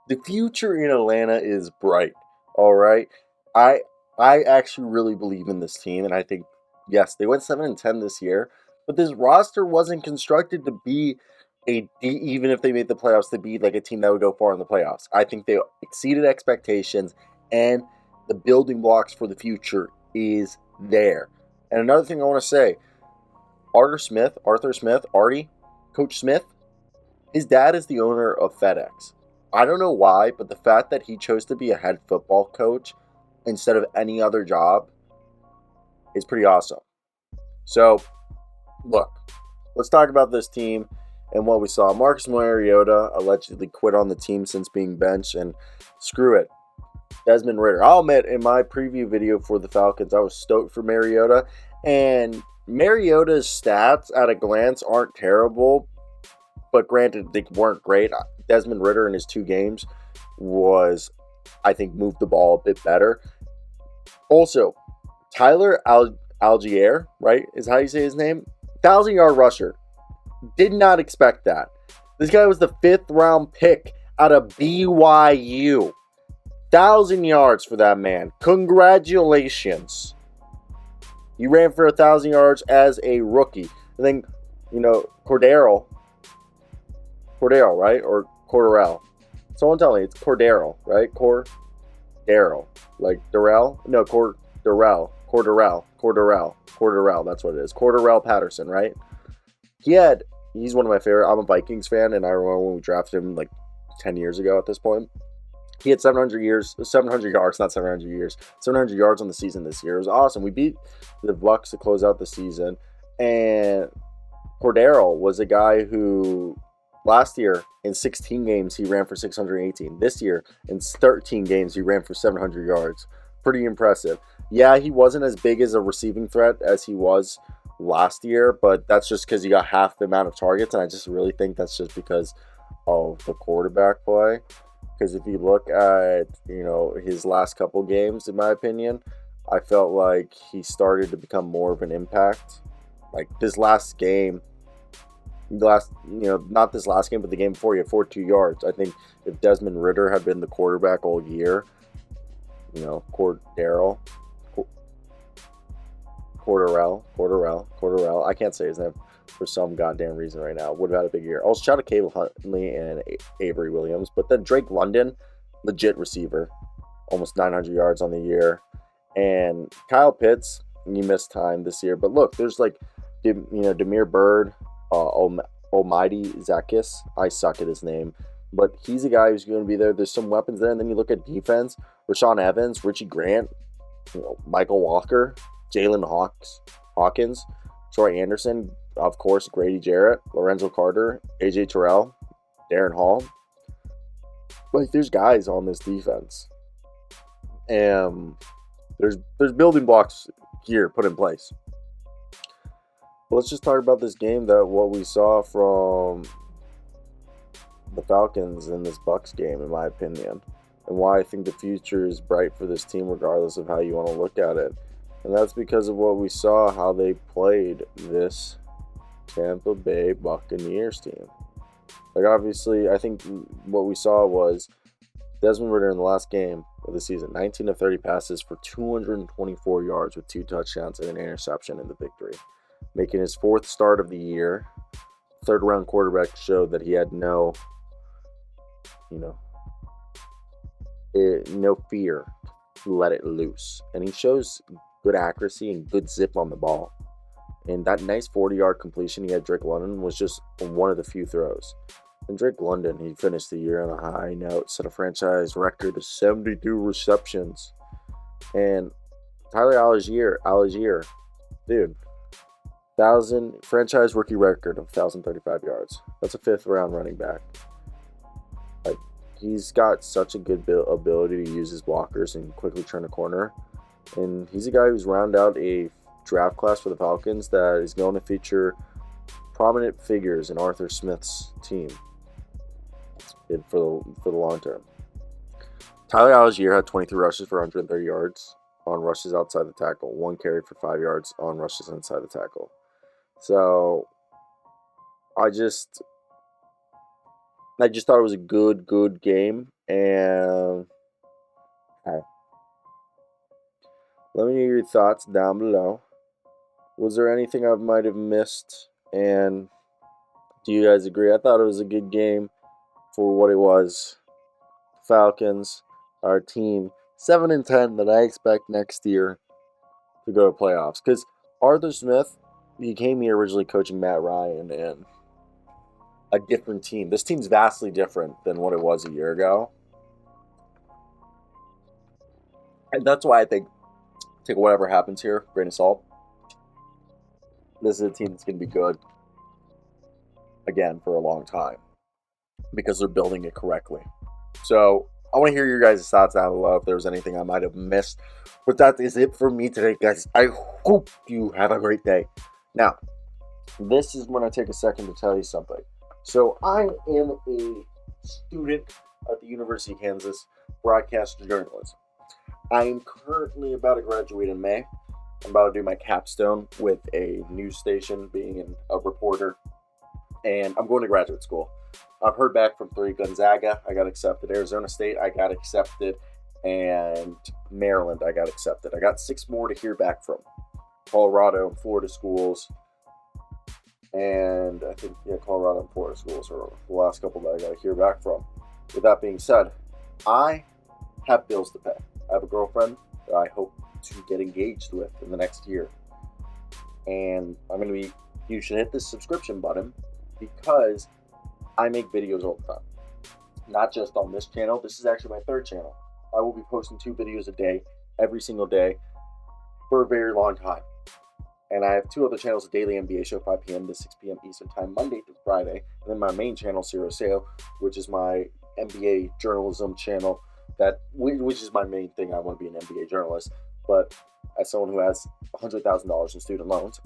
The future in Atlanta is bright. All right, I I actually really believe in this team, and I think yes, they went 7-10 this year, but this roster wasn't constructed to be even if they made the playoffs to be like a team that would go far in the playoffs. I think they exceeded expectations, and the building blocks for the future is there. And another thing I want to say, Arthur Smith, Artie, Coach Smith, his dad is the owner of FedEx. I don't know why, but the fact that he chose to be a head football coach instead of any other job is pretty awesome. So, look, let's talk about this team and what we saw. Marcus Mariota allegedly quit on the team since being benched, and screw it. Desmond Ridder. I'll admit, in my preview video for the Falcons, I was stoked for Mariota, and Mariota's stats at a glance aren't terrible, but granted, they weren't great. Desmond Ridder in his 2 games was, I think, moved the ball a bit better. Also, Allgeier, right, is how you say his name? 1,000-yard rusher. Did not expect that. This guy was the 5th-round pick out of BYU. 1,000 yards for that man. Congratulations. He ran for 1,000 yards as a rookie. And then, Cordero, right? Or Cordarrelle. Someone tell me, it's Cordero, right? Cordero. Like Darrell? No, Cordero. Cordarrelle. That's what it is. Cordarrelle Patterson, right? He's one of my favorite. I'm a Vikings fan, and I remember when we drafted him like 10 years ago at this point. He had 700 yards, not 700 years, 700 yards on the season this year. It was awesome. We beat the Bucs to close out the season, and Cordero was a guy who last year in 16 games he ran for 618. This year in 13 games he ran for 700 yards. Pretty impressive. Yeah, he wasn't as big as a receiving threat as he was last year, but that's just because he got half the amount of targets, and I just really think that's just because of the quarterback play. Because if you look at, his last couple games, in my opinion, I felt like he started to become more of an impact. Like this last game, not this last game, but the game before, he had 42 yards. I think if Desmond Ridder had been the quarterback all year, Cordarrelle, I can't say his name for some goddamn reason right now, would have had a big year. Also, shout out Caleb Huntley and Avery Williams. But then Drake London, legit receiver, almost 900 yards on the year. And Kyle Pitts, he missed time this year. But look, there's like, Demir Bird, Almighty Zakis. I suck at his name. But he's a guy who's going to be there. There's some weapons there. And then you look at defense, Rashawn Evans, Richie Grant, Michael Walker, Jalen Hawkins, Troy Anderson, of course, Grady Jarrett, Lorenzo Carter, AJ Terrell, Darren Hall. Like, there's guys on this defense. And there's building blocks here put in place. But let's just talk about this game, what we saw from the Falcons in this Bucs game, in my opinion, and why I think the future is bright for this team regardless of how you want to look at it. And that's because of what we saw, how they played this Tampa Bay Buccaneers team. Like, obviously, I think what we saw was Desmond Ridder in the last game of the season, 19 of 30 passes for 224 yards with 2 touchdowns and an interception in the victory. Making his 4th start of the year. 3rd-round quarterback showed that he had no fear to let it loose. And he shows good accuracy and good zip on the ball. And that nice 40-yard completion he had Drake London was just one of the few throws. And Drake London, he finished the year on a high note, set a franchise record of 72 receptions. And Tyler Allgeier, dude, franchise rookie record of 1,035 yards. That's a 5th-round running back. Like, he's got such a good ability to use his blockers and quickly turn a corner. And he's a guy who's rounded out a draft class for the Falcons that is going to feature prominent figures in Arthur Smith's team for the long term. Tyler Allgeier had 23 rushes for 130 yards on rushes outside the tackle, 1 carry for 5 yards on rushes inside the tackle. So I just thought it was a good game. And let me hear your thoughts down below. Was there anything I might have missed? And do you guys agree? I thought it was a good game for what it was. Falcons, our team, 7-10 that I expect next year to go to playoffs. Because Arthur Smith, he came here originally coaching Matt Ryan and a different team. This team's vastly different than what it was a year ago. And that's why I think, take whatever happens here, grain of salt. This is a team that's going to be good again for a long time because they're building it correctly. So I want to hear your guys' thoughts down below if there was anything I might have missed. But that is it for me today, guys. I hope you have a great day. Now, this is when I take a second to tell you something. So I am a student at the University of Kansas, broadcast journalism. I am currently about to graduate in May. I'm about to do my capstone with a news station, being a reporter, and I'm going to graduate school. I've heard back from 3: Gonzaga, I got accepted; Arizona State, I got accepted; and Maryland, I got accepted. I got 6 more to hear back from: Colorado and Florida schools, and I think Colorado and Florida schools are the last couple that I got to hear back from. With that being said, I have bills to pay. I have a girlfriend that I hope to get engaged with in the next year. And you should hit this subscription button because I make videos all the time. Not just on this channel. This is actually my 3rd channel. I will be posting 2 videos a day, every single day, for a very long time. And I have 2 other channels: a daily NBA show, 5 p.m. to 6 p.m. Eastern Time, Monday through Friday. And then my main channel, Zero Sale, which is my NBA journalism channel, which is my main thing. I want to be an NBA journalist. But as someone who has $100,000 in student loans,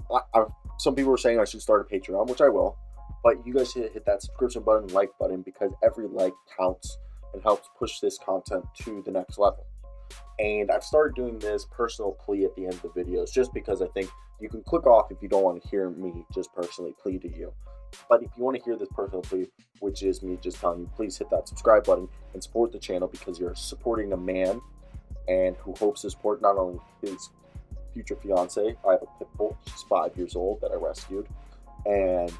some people are saying I should start a Patreon, which I will. But you guys should hit that subscription button and like button because every like counts and helps push this content to the next level. And I've started doing this personal plea at the end of the videos just because I think you can click off if you don't want to hear me just personally plead to you. But if you want to hear this personal plea, which is me just telling you, please hit that subscribe button and support the channel because you're supporting a man and who hopes to support not only his future fiance. I have a pit bull. She's 5 years old that I rescued. And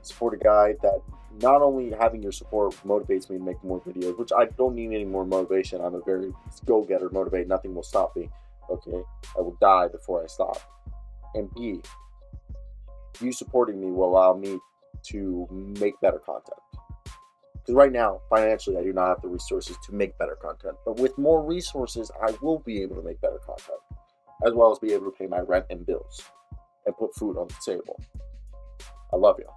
support a guy that not only having your support motivates me to make more videos, which I don't need any more motivation. I'm a very go-getter, motivate. Nothing will stop me. Okay? I will die before I stop. And B, you supporting me will allow me to make better content. Because right now, financially, I do not have the resources to make better content. But with more resources, I will be able to make better content. As well as be able to pay my rent and bills. And put food on the table. I love you.